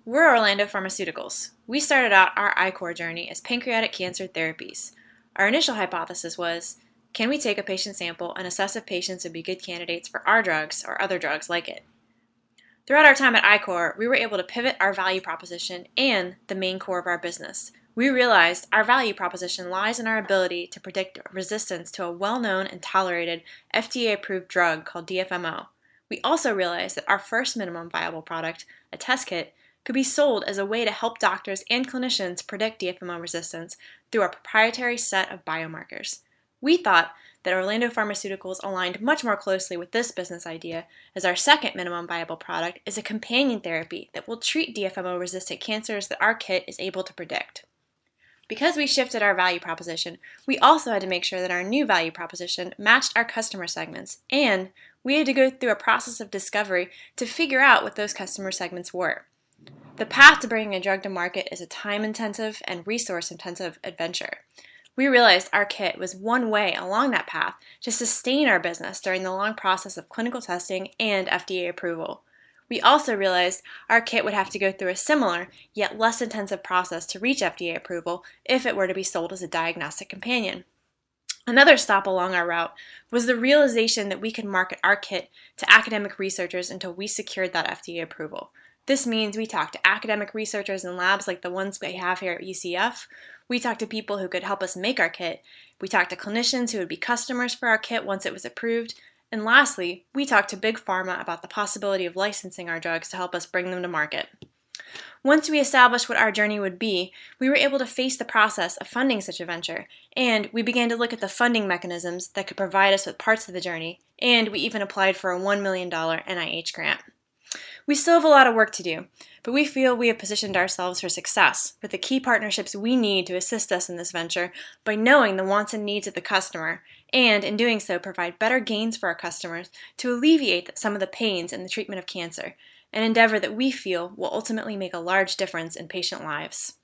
We're Orlando Pharmaceuticals. We started out our iCore journey as pancreatic cancer therapies. Our initial hypothesis was, can we take a patient sample and assess if patients would be good candidates for our drugs or other drugs like it? Throughout our time at iCore, we were able to pivot our value proposition and the main core of our business. We realized our value proposition lies in our ability to predict resistance to a well-known and tolerated FDA-approved drug called DFMO. We also realized that our first minimum viable product, a test kit, could be sold as a way to help doctors and clinicians predict DFMO resistance through our proprietary set of biomarkers. We thought that Orlando Pharmaceuticals aligned much more closely with this business idea, as our second minimum viable product is a companion therapy that will treat DFMO-resistant cancers that our kit is able to predict. Because we shifted our value proposition, we also had to make sure that our new value proposition matched our customer segments, and we had to go through a process of discovery to figure out what those customer segments were. The path to bringing a drug to market is a time-intensive and resource-intensive adventure. We realized our kit was one way along that path to sustain our business during the long process of clinical testing and FDA approval. We also realized our kit would have to go through a similar, yet less intensive process to reach FDA approval if it were to be sold as a diagnostic companion. Another stop along our route was the realization that we could market our kit to academic researchers until we secured that FDA approval. This means we talked to academic researchers in labs like the ones we have here at UCF. We talked to people who could help us make our kit. We talked to clinicians who would be customers for our kit once it was approved. And lastly, we talked to Big Pharma about the possibility of licensing our drugs to help us bring them to market. Once we established what our journey would be, we were able to face the process of funding such a venture, and we began to look at the funding mechanisms that could provide us with parts of the journey, and we even applied for a $1 million NIH grant. We still have a lot of work to do, but we feel we have positioned ourselves for success with the key partnerships we need to assist us in this venture by knowing the wants and needs of the customer, and in doing so provide better gains for our customers to alleviate some of the pains in the treatment of cancer, an endeavor that we feel will ultimately make a large difference in patient lives.